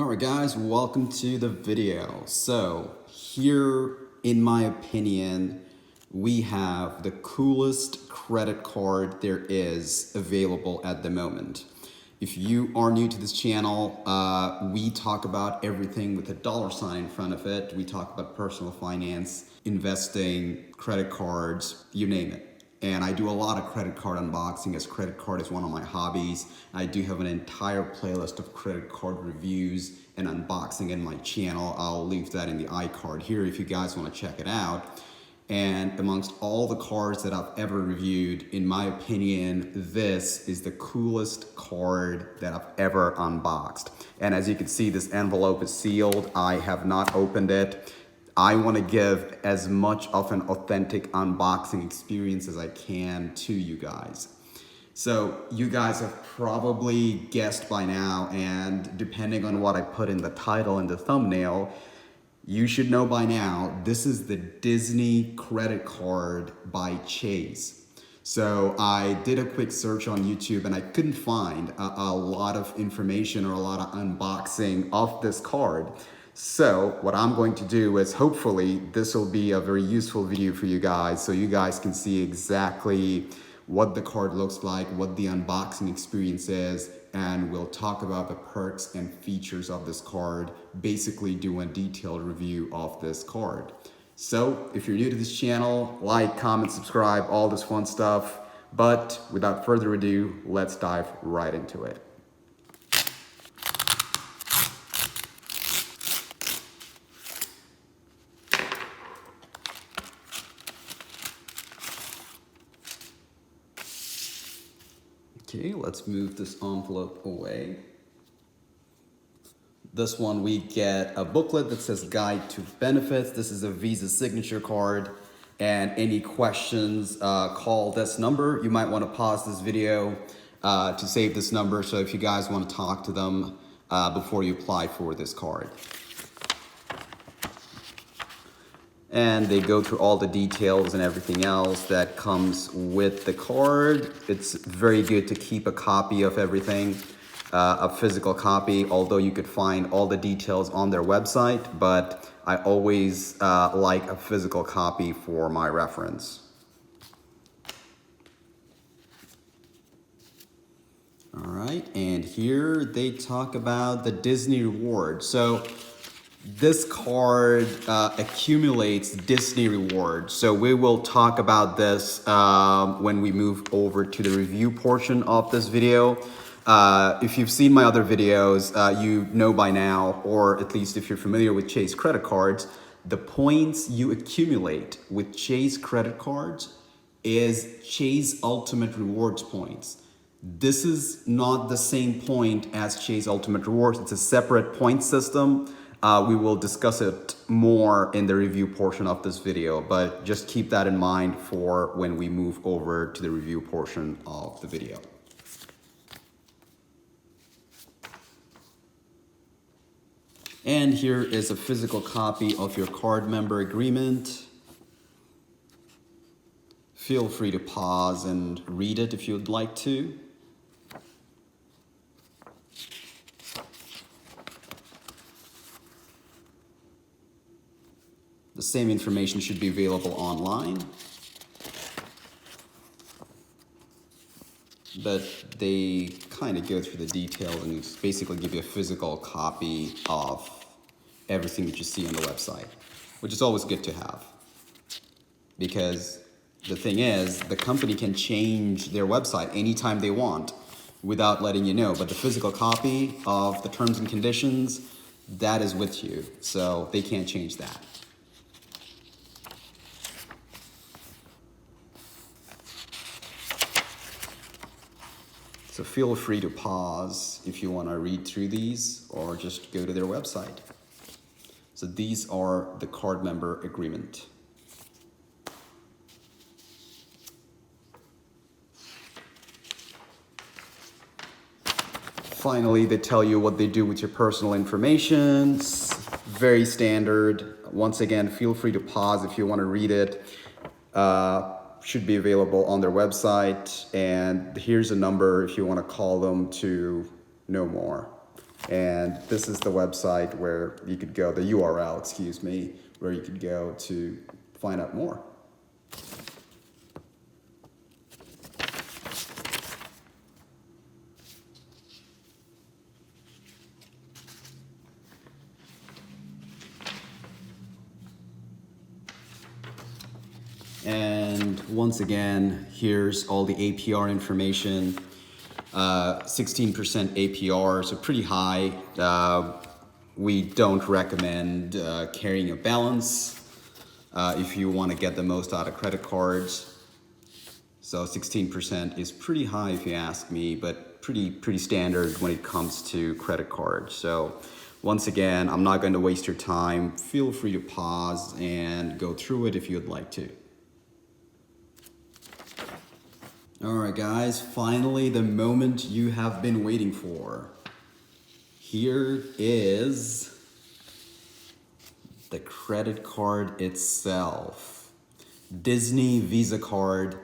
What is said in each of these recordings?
Alright guys, welcome to the video. So here, in my opinion, we have the coolest credit card there is available at the moment. If you are new to this channel, we talk about everything with a dollar sign in front of it. We talk about personal finance, investing, credit cards, you name it. And I do a lot of credit card unboxing, as credit card is one of my hobbies. I do have an entire playlist of credit card reviews and unboxing in my channel. I'll leave that in the iCard here if you guys want to check it out. And amongst all the cards that I've ever reviewed, in my opinion, this is the coolest card that I've ever unboxed. And as you can see, this envelope is sealed. I have not opened it. I want to give as much of an authentic unboxing experience as I can to you guys. So you guys have probably guessed by now, and depending on what I put in the title and the thumbnail, you should know by now, this is the Disney credit card by Chase. So I did a quick search on YouTube and I couldn't find a lot of information or a lot of unboxing of this card. So what I'm going to do is, hopefully this will be a very useful video for you guys, so you guys can see exactly what the card looks like, what the unboxing experience is, and we'll talk about the perks and features of this card, basically do a detailed review of this card. So if you're new to this channel, like, comment, subscribe, all this fun stuff. But without further ado, let's dive right into it. Okay, let's move this envelope away. This one, we get a booklet that says Guide to Benefits. This is a Visa signature card. And any questions, call this number. You might want to pause this video to save this number, so if you guys want to talk to them before you apply for this card. And they go through all the details and everything else that comes with the card. It's very good to keep a copy of everything, a physical copy, although you could find all the details on their website, but I always like a physical copy for my reference. All right, and here they talk about the Disney rewards. So this card accumulates Disney rewards. So we will talk about this when we move over to the review portion of this video. If you've seen my other videos, you know by now, or at least if you're familiar with Chase credit cards, the points you accumulate with Chase credit cards is Chase Ultimate Rewards points. This is not the same point as Chase Ultimate Rewards. It's a separate point system. We will discuss it more in the review portion of this video, but just keep that in mind for when we move over to the review portion of the video. And here is a physical copy of your card member agreement. Feel free to pause and read it if you'd like to. The same information should be available online, but they kind of go through the details and basically give you a physical copy of everything that you see on the website, which is always good to have, because the thing is, the company can change their website anytime they want without letting you know, but the physical copy of the terms and conditions, that is with you, so they can't change that. So feel free to pause if you want to read through these, or just go to their website. So these are the card member agreement. Finally, they tell you what they do with your personal information. It's very standard. Once again, feel free to pause if you want to read it. Should be available on their website, and here's a number if you want to call them to know more. And this is the website where you could go, the URL, excuse me, where you could go to find out more. And once again, here's all the APR information. 16% APR, so pretty high. We don't recommend carrying a balance if you want to get the most out of credit cards. So 16% is pretty high if you ask me, but pretty standard when it comes to credit cards. So once again, I'm not going to waste your time. Feel free to pause and go through it if you'd like to. All right, guys, finally the moment you have been waiting for. Here is the credit card itself. Disney Visa card.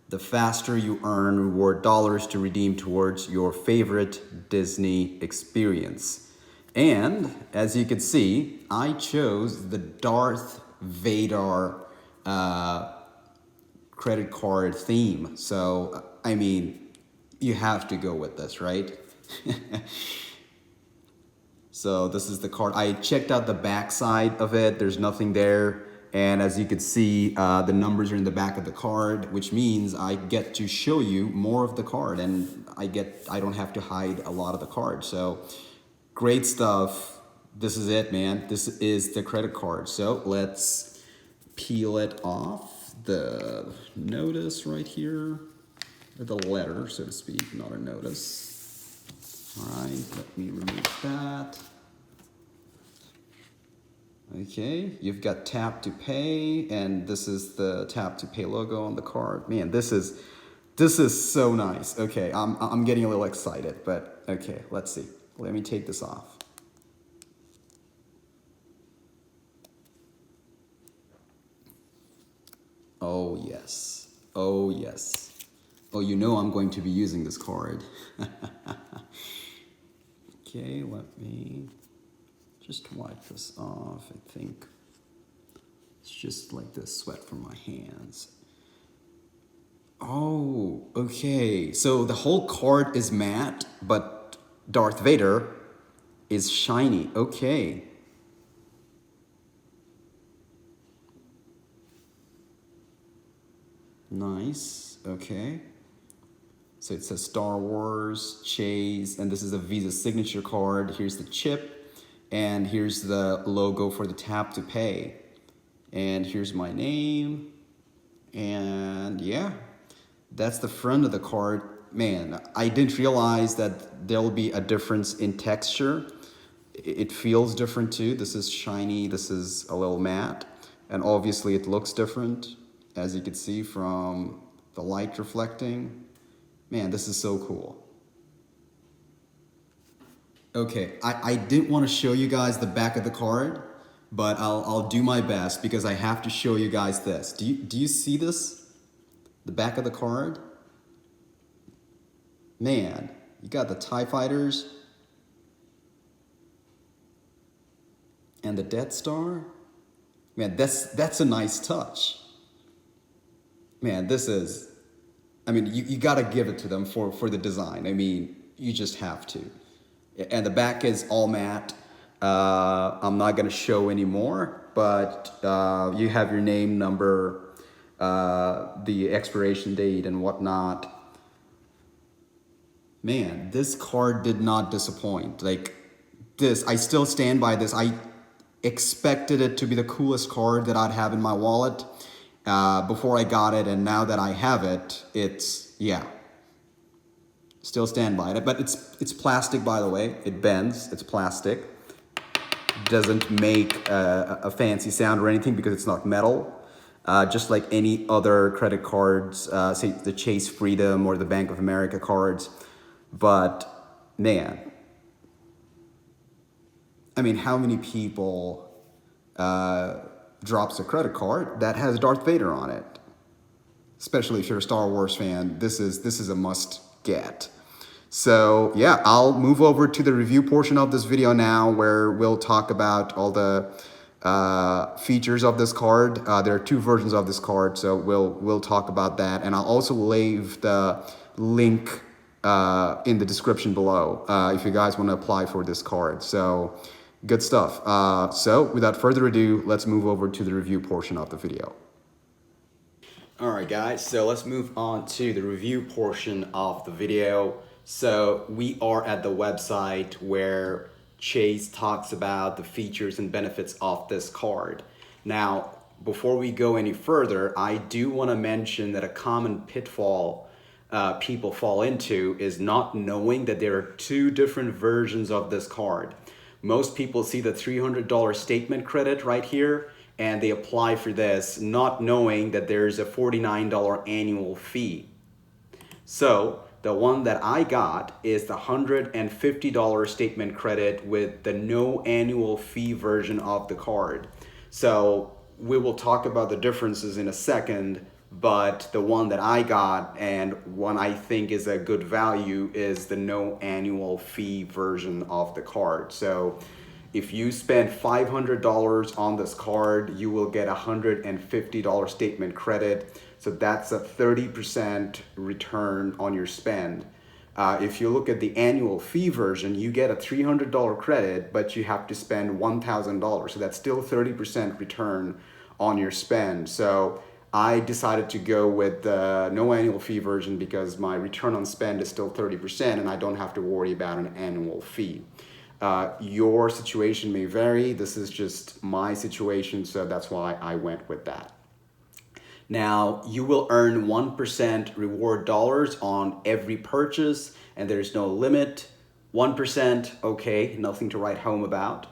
The faster you earn reward dollars to redeem towards your favorite Disney experience. And as you can see, I chose the Darth Vader credit card theme. So, I mean, you have to go with this, right? So this is the card. I checked out the back side of it. There's nothing there. And as you can see, the numbers are in the back of the card, which means I get to show you more of the card, and I don't have to hide a lot of the card. So great stuff. This is it, man. This is the credit card. So let's peel it off. The notice right here, or the letter, so to speak, not a notice. All right, let me remove that. Okay, you've got tap to pay, and this is the tap to pay logo on the card. Man, this is so nice. Okay, I'm getting a little excited, but okay, let's see. Let me take this off. Oh yes. Oh yes. Oh, you know I'm going to be using this card. Okay, let me just wipe this off. I think it's just like the sweat from my hands. Oh, okay. So the whole card is matte, but Darth Vader is shiny. Okay. Nice. Okay. So it says Star Wars, Chase, and this is a Visa signature card. Here's the chip, and here's the logo for the tap to pay. And here's my name. And yeah, that's the front of the card. Man, I didn't realize that there'll be a difference in texture. It feels different too. This is shiny, this is a little matte, and obviously it looks different, as you can see from the light reflecting. Man, this is so cool. Okay, I didn't want to show you guys the back of the card, but I'll do my best because I have to show you guys this. Do you see this? The back of the card? Man, you got the TIE Fighters and the Death Star. Man, that's a nice touch. Man, this is, I mean, you gotta give it to them for the design. I mean, you just have to. And the back is all matte. I'm not gonna show anymore, but you have your name, number, the expiration date and whatnot. Man, this card did not disappoint. Like this, I still stand by this. I expected it to be the coolest card that I'd have in my wallet before I got it, and now that I have it, it's, yeah. Still stand by it, but it's plastic, by the way. It bends, it's plastic. Doesn't make a fancy sound or anything because it's not metal. Just like any other credit cards, say the Chase Freedom or the Bank of America cards. But man, I mean, how many people drops a credit card that has Darth Vader on it? Especially if you're a Star Wars fan, this is a must get. So yeah, I'll move over to the review portion of this video now, where we'll talk about all the features of this card. There are two versions of this card, so we'll talk about that, and I'll also leave the link in the description below if you guys want to apply for this card. So good stuff. So without further ado, let's move over to the review portion of the video. All right, guys, so let's move on to the review portion of the video. So we are at the website where Chase talks about the features and benefits of this card. Now, before we go any further, I do want to mention that a common pitfall people fall into is not knowing that there are two different versions of this card. Most people see the $300 statement credit right here, and they apply for this not knowing that there's a $49 annual fee. So the one that I got is the $150 statement credit with the no annual fee version of the card. So we will talk about the differences in a second, but the one that I got and one I think is a good value is the no annual fee version of the card. So if you spend $500 on this card, you will get a $150 statement credit. So that's a 30% return on your spend. If you look at the annual fee version, you get a $300 credit, but you have to spend $1,000. So that's still 30% return on your spend. So I decided to go with the no annual fee version because my return on spend is still 30% and I don't have to worry about an annual fee. Your situation may vary. This is just my situation, so that's why I went with that. Now, you will earn 1% reward dollars on every purchase, and there's no limit. 1%, okay, nothing to write home about.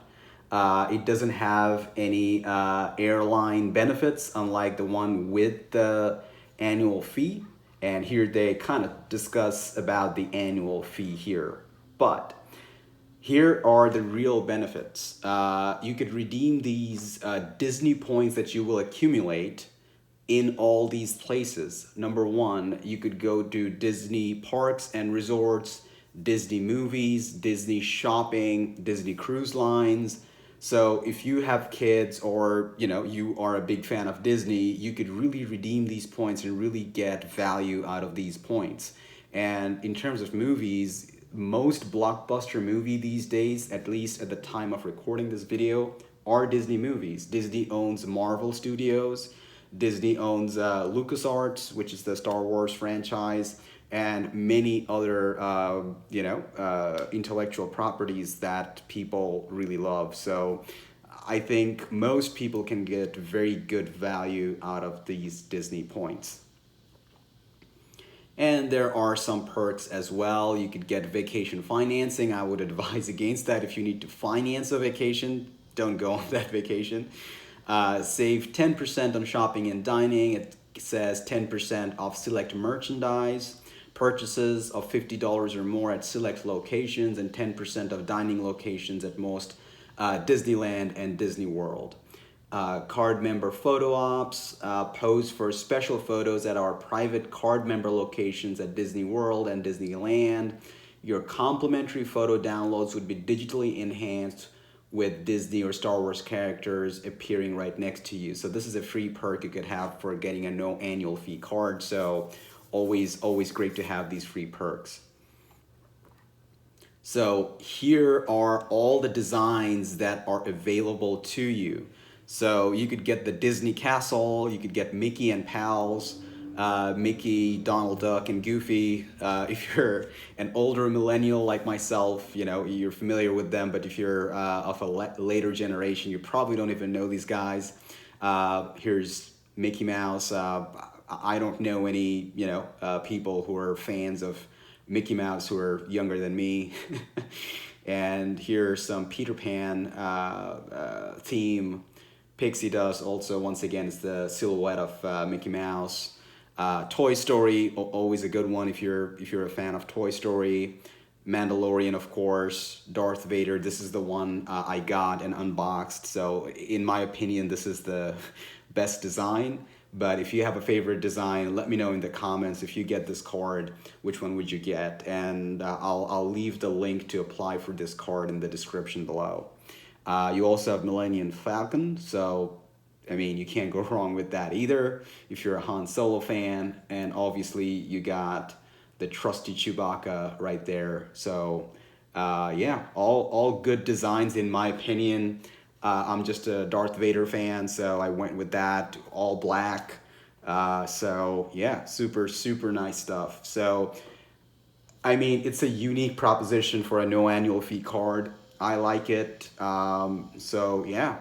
It doesn't have any airline benefits, unlike the one with the annual fee. And here they kind of discuss about the annual fee here. But here are the real benefits. You could redeem these Disney points that you will accumulate in all these places. Number one, you could go to Disney parks and resorts, Disney movies, Disney shopping, Disney cruise lines. So if you have kids or you are a big fan of Disney, you could really redeem these points and really get value out of these points. And in terms of movies, most blockbuster movie these days, at least at the time of recording this video, are Disney movies. Disney owns Marvel Studios. Disney owns LucasArts, which is the Star Wars franchise, and many other intellectual properties that people really love. So I think most people can get very good value out of these Disney points. And there are some perks as well. You could get vacation financing. I would advise against that. If you need to finance a vacation, don't go on that vacation. Save 10% on shopping and dining. It says 10% off select merchandise. Purchases of $50 or more at select locations, and 10% of dining locations at most Disneyland and Disney World. Card member photo ops, pose for special photos at our private card member locations at Disney World and Disneyland. Your complimentary photo downloads would be digitally enhanced with Disney or Star Wars characters appearing right next to you. So this is a free perk you could have for getting a no annual fee card. So always great to have these free perks. So here are all the designs that are available to you. So you could get the Disney Castle, you could get Mickey and Pals, Mickey, Donald Duck, and Goofy. If you're an older millennial like myself, you're familiar with them, but if you're of a later generation, you probably don't even know these guys. Here's Mickey Mouse. I don't know any, people who are fans of Mickey Mouse who are younger than me. And here's some Peter Pan theme. Pixie Dust also, once again, is the silhouette of Mickey Mouse. Toy Story, always a good one if you're a fan of Toy Story. Mandalorian, of course. Darth Vader, this is the one I got and unboxed. So in my opinion, this is the best design. But if you have a favorite design, let me know in the comments. If you get this card, which one would you get? And I'll leave the link to apply for this card in the description below. You also have Millennium Falcon, so I mean, you can't go wrong with that either if you're a Han Solo fan. And obviously you got the trusty Chewbacca right there. So yeah, all good designs in my opinion. I'm just a Darth Vader fan, so I went with that, all black. So yeah, super nice stuff. So I mean, it's a unique proposition for a no annual fee card. I like it. So yeah,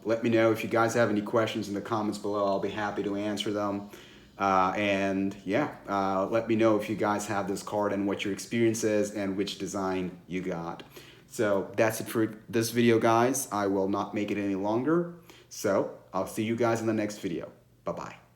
let me know if you guys have any questions in the comments below. I'll be happy to answer them. And yeah, let me know if you guys have this card and what your experience is and which design you got. So that's it for this video, guys. I will not make it any longer. So I'll see you guys in the next video. Bye-bye.